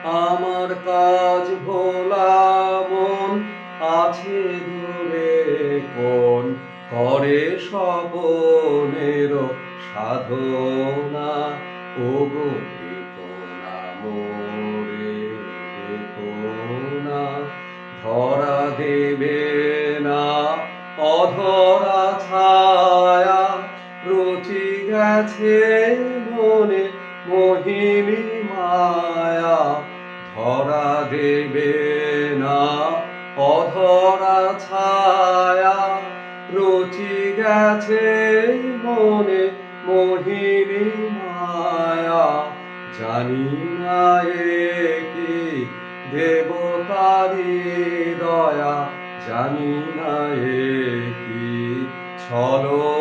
আমার কাজ ভোলা মন আছে দূরে কোন করে স্বপনের সাধনা। ওগো দেখো না মোরে, দেখো না, ধরা দেবে না অধরা ছায়া। রচি গেছে মনে মোহিনী মায়া, ধরা দেবে না অধরা ছায়া। রচি গেছে মনে মোহিনী মায়া। জানি না এ কি দেবতারি দয়া, জানি না এ কি ছলো